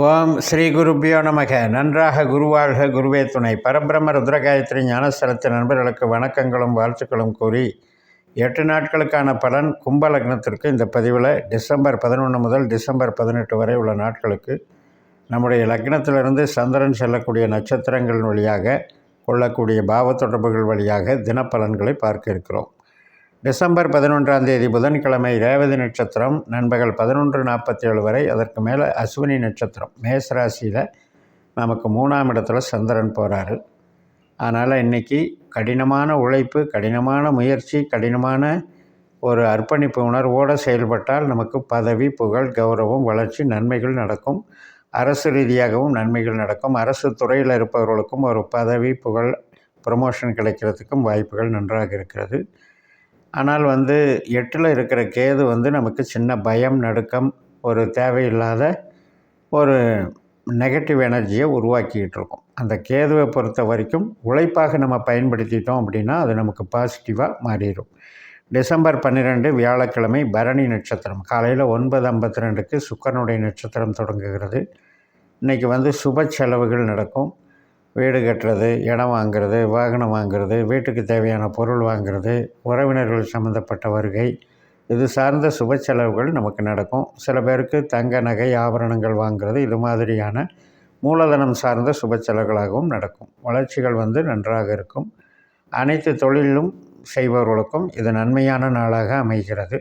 ஓம் ஸ்ரீ குருப்பியோ நமக. நன்றாக குருவாழ்க, குருவே துணை. பரபிரம்ம ருத்ரகாயத்ரி ஞானஸ்தலத்து நண்பர்களுக்கு வணக்கங்களும் வாழ்த்துக்களும் கூறி 8 நாட்களுக்கான பலன் கும்ப லக்னத்திற்கு இந்த பதிவில் டிசம்பர் 11 முதல் டிசம்பர் 18 வரை உள்ள நாட்களுக்கு நம்முடைய லக்னத்திலிருந்து சந்திரன் செல்லக்கூடிய நட்சத்திரங்கள் வழியாக கொள்ளக்கூடிய பாவ தொடர்புகள் வழியாக தினப்பலன்களை பார்க்க இருக்கிறோம். டிசம்பர் 11ஆம் தேதி புதன்கிழமை ரேவதி நட்சத்திரம் நண்பகல் 11:47 வரை, அதற்கு மேலே அஸ்வினி நட்சத்திரம் மேசராசியில் நமக்கு 3ஆம் இடத்துல சந்திரன் போகிறாரு. அதனால் இன்றைக்கி கடினமான உழைப்பு, கடினமான முயற்சி, கடினமான ஒரு அர்ப்பணிப்பு உணர்வோடு செயல்பட்டால் நமக்கு பதவி, புகழ், கௌரவம், வளர்ச்சி, நன்மைகள் நடக்கும். அரசு ரீதியாகவும் நன்மைகள் நடக்கும். அரசு துறையில் இருப்பவர்களுக்கும் ஒரு பதவி, புகழ், ப்ரமோஷன் கிடைக்கிறதுக்கும் வாய்ப்புகள் நன்றாக இருக்கிறது. ஆனால் 8ல் இருக்கிற கேது நமக்கு சின்ன பயம், நடுக்கம், ஒரு தேவையில்லாத ஒரு நெகட்டிவ் எனர்ஜியை உருவாக்கிக்கிட்டு இருக்கும். அந்த கேதுவை பொறுத்த வரைக்கும் உழைப்பாக நம்ம பயன்படுத்திட்டோம் அப்படின்னா அது நமக்கு பாசிட்டிவாக மாறிடும். டிசம்பர் 12 வியாழக்கிழமை பரணி நட்சத்திரம் காலையில் 9:52க்கு சுக்கிரனுடைய நட்சத்திரம் தொடங்குகிறது. இன்றைக்கி சுப செலவுகள் நடக்கும். வீடு கட்டுறது, இடம் வாங்கிறது, வாகனம் வாங்கிறது, வீட்டுக்கு தேவையான பொருள் வாங்கிறது, உறவினர்கள் சம்மந்தப்பட்ட வருகை, இது சார்ந்த சுப செலவுகள் நமக்கு நடக்கும். சில பேருக்கு தங்க நகை ஆபரணங்கள் வாங்கிறது, இது மாதிரியான மூலதனம் சார்ந்த சுப செலவுகளாகவும் நடக்கும். வளர்ச்சிகள் நன்றாக இருக்கும். அனைத்து தொழிலும் செய்பவர்களுக்கும் இது நன்மையான நாளாக அமைகிறது.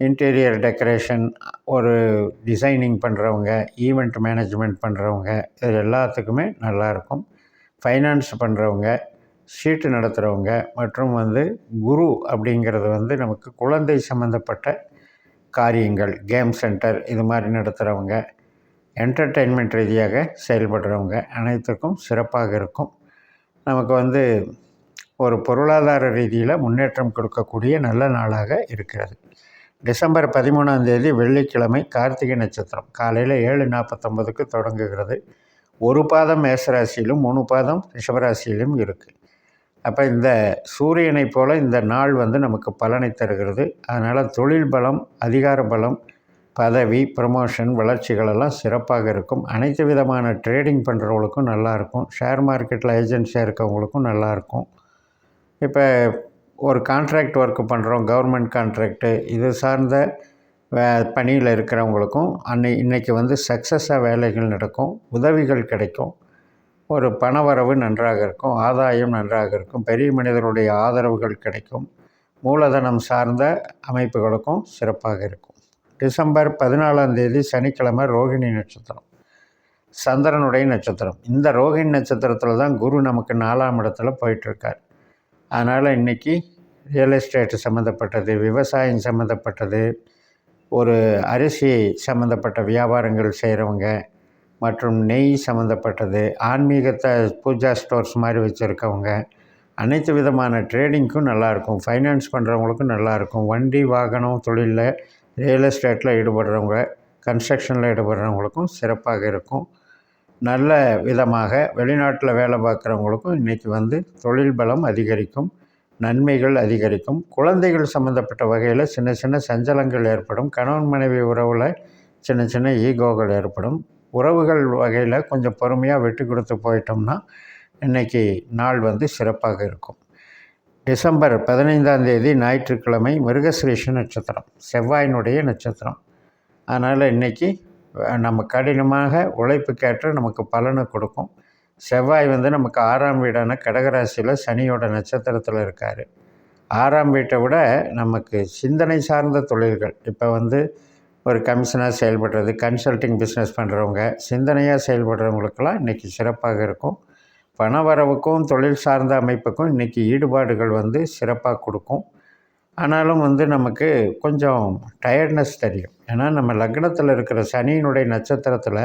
இன்டீரியர் டெக்கரேஷன், ஒரு டிசைனிங் பண்ணுறவங்க, ஈவெண்ட் மேனேஜ்மெண்ட் பண்ணுறவங்க, இது எல்லாத்துக்குமே நல்லாயிருக்கும். ஃபைனான்ஸ் பண்ணுறவங்க, ஷீட்டு நடத்துகிறவங்க மற்றும் குரு அப்படிங்கிறது நமக்கு குழந்தை சம்மந்தப்பட்ட காரியங்கள், கேம் சென்டர் இது மாதிரி நடத்துகிறவங்க, என்டர்டெயின்மெண்ட் ரீதியாக செயல்படுறவங்க அனைத்துக்கும் சிறப்பாக இருக்கும். நமக்கு ஒரு பொருளாதார ரீதியில் முன்னேற்றம் கொடுக்கக்கூடிய நல்ல நாளாக இருக்கிறது. டிசம்பர் 13ஆம் தேதி வெள்ளிக்கிழமை கார்த்திகை நட்சத்திரம் காலையில் 7:49க்கு தொடங்குகிறது. ஒரு பாதம் மேசராசியிலும் 3 பாதம் ரிஷபராசியிலும் இருக்குது. அப்போ இந்த சூரியனை போல் இந்த நாள் நமக்கு பலனை தருகிறது. அதனால் தொழில் பலம், அதிகார பலம், பதவி, ப்ரமோஷன், வளர்ச்சிகளெல்லாம் சிறப்பாக இருக்கும். அனைத்து விதமான ட்ரேடிங் பண்ணுறவங்களுக்கும் நல்லாயிருக்கும். ஷேர் மார்க்கெட்டில் ஏஜென்சியாக இருக்கவங்களுக்கும் நல்லாயிருக்கும். இப்போ ஒரு கான்ட்ராக்ட் ஒர்க்கு பண்ணுறோம், கவர்மெண்ட் கான்ட்ராக்டு, இது சார்ந்த பணியில் இருக்கிறவங்களுக்கும் இன்றைக்கி சக்ஸஸாக வேலைகள் நடக்கும், உதவிகள் கிடைக்கும், ஒரு பணவரவு நன்றாக இருக்கும், ஆதாயம் நன்றாக இருக்கும், பெரிய மனிதருடைய ஆதரவுகள் கிடைக்கும், மூலதனம் சார்ந்த அமைப்புகளுக்கும் சிறப்பாக இருக்கும். டிசம்பர் 14ஆம் தேதி சனிக்கிழமை ரோகிணி நட்சத்திரம் சந்திரனுடைய நட்சத்திரம். இந்த ரோகிணி நட்சத்திரத்தில் தான் குரு நமக்கு 4ஆம் இடத்துல போயிட்டுருக்கார். அதனால் இன்றைக்கி ரியல் எஸ்டேட்டு சம்மந்தப்பட்டது, விவசாயம் சம்மந்தப்பட்டது, ஒரு அரிசி சம்மந்தப்பட்ட வியாபாரங்கள் செய்கிறவங்க மற்றும் நெய் சம்மந்தப்பட்டது, ஆன்மீகத்தை பூஜா ஸ்டோர்ஸ் மாதிரி வச்சுருக்கவங்க, அனைத்து விதமான ட்ரேடிங்க்கும் நல்லாயிருக்கும். ஃபைனான்ஸ் பண்ணுறவங்களுக்கும் நல்லாயிருக்கும். வண்டி வாகனம் தொழிலில், ரியல் எஸ்டேட்டில் ஈடுபடுறவங்க, கன்ஸ்ட்ரக்ஷனில் ஈடுபடுறவங்களுக்கும் சிறப்பாக இருக்கும். நல்ல விதமாக வெளிநாட்டில் வேலை பார்க்குறவங்களுக்கும் இன்றைக்கி தொழில் பலம் அதிகரிக்கும், நன்மைகள் அதிகரிக்கும். குழந்தைகள் சம்மந்தப்பட்ட வகையில் சின்ன சின்ன சஞ்சலங்கள் ஏற்படும். கணவன் மனைவி உறவில் சின்ன சின்ன ஈகோகள் ஏற்படும். உறவுகள் வகையில் கொஞ்சம் பொறுமையாக விட்டு கொடுத்து போயிட்டோம்னா இன்றைக்கி நாள் சிறப்பாக இருக்கும். டிசம்பர் 15ஆம் தேதி ஞாயிற்றுக்கிழமை மிருகஸ்ரீஷ நட்சத்திரம் செவ்வாயினுடைய நட்சத்திரம். அதனால் இன்றைக்கி நம்ம கடினமாக உழைப்புக்கேற்ற நமக்கு பலனை கொடுக்கும். செவ்வாய் நமக்கு 6ஆம் வீடான கடகராசியில் சனியோட நட்சத்திரத்தில் இருக்கார். 6ஆம் வீட்டை விட நமக்கு சிந்தனை சார்ந்த தொழில்கள், இப்போ ஒரு கமிஷனாக செயல்படுறது, கன்சல்டிங் பிஸ்னஸ் பண்ணுறவங்க, சிந்தனையாக செயல்படுறவங்களுக்கெல்லாம் இன்றைக்கி சிறப்பாக இருக்கும். பணவரவுக்கும் தொழில் சார்ந்த அமைப்புக்கும் இன்றைக்கி ஈடுபாடுகள் சிறப்பாக கொடுக்கும். ஆனாலும் நமக்கு கொஞ்சம் டயர்ட்னஸ் தெரியும். ஏன்னா நம்ம லக்னத்தில் இருக்கிற சனியினுடைய நட்சத்திரத்தில்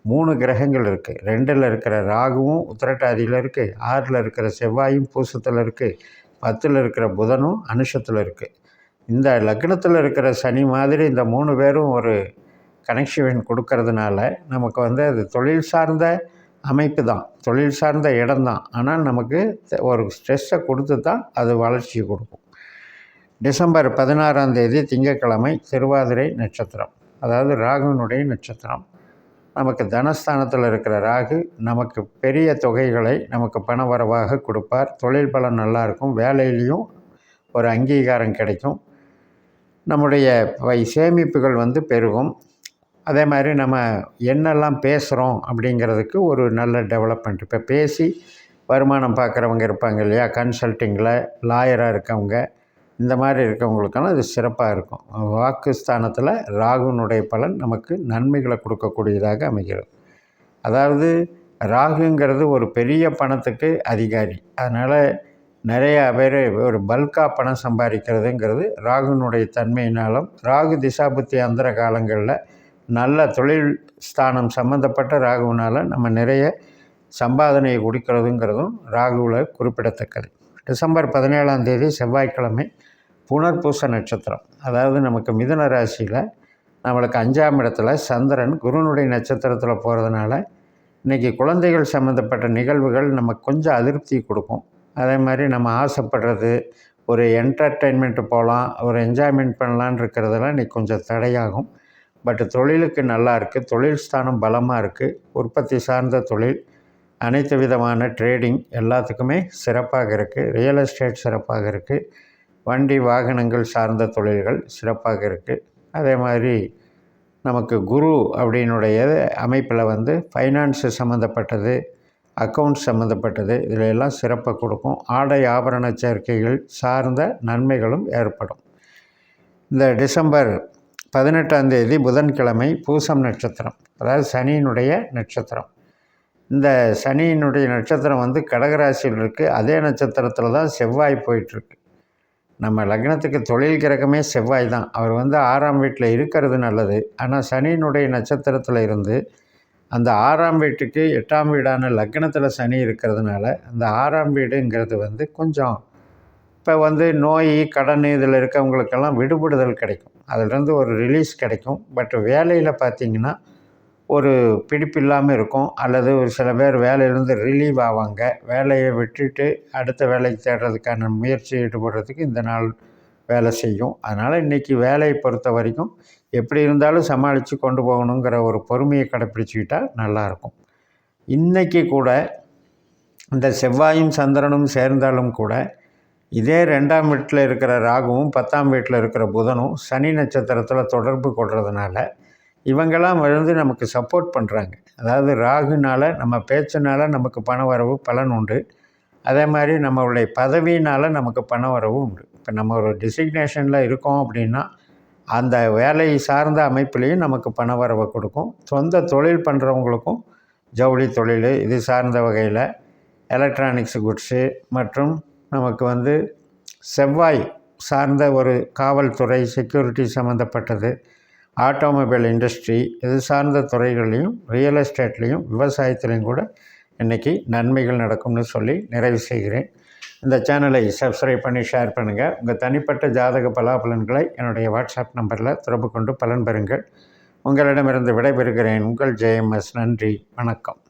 3 கிரகங்கள் இருக்குது. 2ல் இருக்கிற ராகுவும் உத்திரட்டாதியில் இருக்குது, 6ல் இருக்கிற செவ்வாயும் பூசத்தில் இருக்குது, 10ல் இருக்கிற புதனும் அனுஷத்தில் இருக்குது. இந்த லக்னத்தில் இருக்கிற சனி மாதிரி இந்த 3 பேரும் ஒரு கனெக்ஷன் கொடுக்கறதுனால நமக்கு அது தொழில் சார்ந்த அமைப்பு தான், தொழில் சார்ந்த இடம்தான். ஆனால் நமக்கு ஒரு ஸ்ட்ரெஸ்ஸை கொடுத்து தான் அது வளர்ச்சி கொடுக்கும். டிசம்பர் 16ஆம் தேதி திங்கட்கிழமை திருவாதிரை நட்சத்திரம், அதாவது ராகுவினுடைய நட்சத்திரம். நமக்கு தனஸ்தானத்தில் இருக்கிற ராகு நமக்கு பெரிய தொகைகளை நமக்கு பணவரவாக கொடுப்பார். தொழில் பலன் நல்லாயிருக்கும். வேலையிலையும் ஒரு அங்கீகாரம் கிடைக்கும். நம்முடைய சேமிப்புகள் பெருகும். அதே மாதிரி நம்ம என்னெல்லாம் பேசுகிறோம் அப்படிங்கிறதுக்கு ஒரு நல்ல டெவலப்மெண்ட். இப்போ பேசி வருமானம் பார்க்குறவங்க இருப்பாங்க இல்லையா, கன்சல்ட்டிங்கில் லாயராக இருக்கவங்க, இந்த மாதிரி இருக்கவங்களுக்கெல்லாம் இது சிறப்பாக இருக்கும். வாக்குஸ்தானத்தில் ராகுனுடைய பலன் நமக்கு நன்மைகளை கொடுக்கக்கூடியதாக அமைகிறது. அதாவது ராகுங்கிறது ஒரு பெரிய பணத்துக்கு அதிகாரி. அதனால் நிறையா பேர் ஒரு பல்காக பணம் சம்பாதிக்கிறதுங்கிறது ராகுனுடைய தன்மையினாலும், ராகு திசாபுத்தி அந்தர காலங்களில் நல்ல தொழில் ஸ்தானம் சம்மந்தப்பட்ட ராகுனால் நம்ம நிறைய சம்பாதனையை கொடுக்கிறதுங்கிறதும் ராகுவில் குறிப்பிடத்தக்கது. டிசம்பர் 17ஆம் தேதி செவ்வாய்க்கிழமை புனர்பூச நட்சத்திரம். அதாவது நமக்கு மிதுன ராசியில் நம்மளுக்கு 5ஆம் இடத்துல சந்திரன் குருனுடைய நட்சத்திரத்தில் போகிறதுனால இன்றைக்கி குழந்தைகள் சம்மந்தப்பட்ட நிகழ்வுகள் நமக்கு கொஞ்சம் அதிருப்தி கொடுக்கும். அதே மாதிரி நம்ம ஆசைப்படுறது ஒரு என்டர்டெயின்மெண்ட்டு போகலாம், ஒரு என்ஜாய்மெண்ட் பண்ணலான் இருக்கிறதெல்லாம் இன்றைக்கி கொஞ்சம் தடையாகும். பட் தொழிலுக்கு நல்லா இருக்குது. தொழில் ஸ்தானம் பலமாக இருக்குது. உற்பத்தி சார்ந்த தொழில், அனைத்து விதமான ட்ரேடிங் எல்லாத்துக்குமே சிறப்பாக இருக்குது. ரியல் எஸ்டேட் சிறப்பாக இருக்குது. வண்டி வாகனங்கள் சார்ந்த தொழில்கள் சிறப்பாக இருக்குது. அதே மாதிரி நமக்கு குரு அப்படின்னுடைய அமைப்பில் ஃபைனான்ஸு சம்மந்தப்பட்டது, அக்கௌண்ட்ஸ் சம்மந்தப்பட்டது, இதில் எல்லாம் சிறப்பை கொடுக்கும். ஆடை ஆபரண சேர்க்கைகள் சார்ந்த நன்மைகளும் ஏற்படும். இந்த டிசம்பர் 18ஆம் தேதி புதன்கிழமை பூசம் நட்சத்திரம், அதாவது சனியினுடைய நட்சத்திரம். இந்த சனியினுடைய நட்சத்திரம் கடகராசியில் இருக்குது. அதே நட்சத்திரத்தில் தான் செவ்வாய் போயிட்டுருக்கு. நம்ம லக்னத்துக்கு தொழில் கிரகமே செவ்வாய் தான். அவர் 6ஆம் வீட்டில் இருக்கிறது நல்லது. ஆனால் சனியினுடைய நட்சத்திரத்தில் இருந்து அந்த 6ஆம் வீட்டுக்கு 8ஆம் வீடான லக்னத்தில் சனி இருக்கிறதுனால அந்த 6ஆம் வீடுங்கிறது கொஞ்சம் இப்போ நோய் கடன் இதில் இருக்கவங்களுக்கெல்லாம் விடுபடுதல் கிடைக்கும். அதிலிருந்து ஒரு ரிலீஸ் கிடைக்கும். பட் வேலையில் பார்த்திங்கன்னா ஒரு பிடிப்பு இல்லாமல் இருக்கும். அல்லது ஒரு சில பேர் வேலையிலேருந்து ரிலீவ் ஆவாங்க. வேலையை விட்டுட்டு அடுத்த வேலைக்கு தேடுறதுக்கான முயற்சி ஈடுபடுறதுக்கு இந்த நாள் வேலை செய்யும். அதனால் இன்றைக்கி வேலையை பொறுத்த வரைக்கும் எப்படி இருந்தாலும் சமாளித்து கொண்டு போகணுங்கிற ஒரு பொறுமையை கடைப்பிடிச்சிக்கிட்டால் நல்லாயிருக்கும். இன்றைக்கி கூட இந்த செவ்வாயும் சந்திரனும் சேர்ந்தாலும் கூட இதே 2ஆம் வீட்டில் இருக்கிற ராகுவும் 10ஆம் வீட்டில் இருக்கிற புதனும் சனி நட்சத்திரத்தில் தொடர்பு கொள்றதுனால இவங்கெல்லாம் நமக்கு சப்போர்ட் பண்ணுறாங்க. அதாவது ராகுனால் நம்ம பேச்சினால் நமக்கு பண வரவு பலன் உண்டு. அதே மாதிரி நம்மளுடைய பதவியினால் நமக்கு பண வரவு உண்டு. இப்போ நம்ம ஒரு டிசிக்னேஷனில் இருக்கோம் அப்படின்னா அந்த வேலை சார்ந்த அமைப்புலேயும் நமக்கு பண வரவை கொடுக்கும். சொந்த தொழில் பண்ணுறவங்களுக்கும் ஜவுளி தொழில் இது சார்ந்த வகையில் எலக்ட்ரானிக்ஸ் குட்ஸு மற்றும் நமக்கு செவ்வாய் சார்ந்த ஒரு காவல்துறை, செக்யூரிட்டி சம்மந்தப்பட்டது, ஆட்டோமொபைல் இண்டஸ்ட்ரி இது சார்ந்த துறைகள்லையும், ரியல் எஸ்டேட்லேயும், விவசாயத்துலேயும் கூட இன்றைக்கி நன்மைகள் நடக்கும்னு சொல்லி நிறைவு செய்கிறேன். இந்த சேனலை சப்ஸ்கிரைப் பண்ணி ஷேர் பண்ணுங்கள். உங்கள் தனிப்பட்ட ஜாதக பலாபலன்களை என்னுடைய வாட்ஸ்அப் நம்பரில் தொடர்பு கொண்டு பலன் பெறுங்கள். உங்களிடமிருந்து விடைபெறுகிறேன். உங்கள் JMS. நன்றி, வணக்கம்.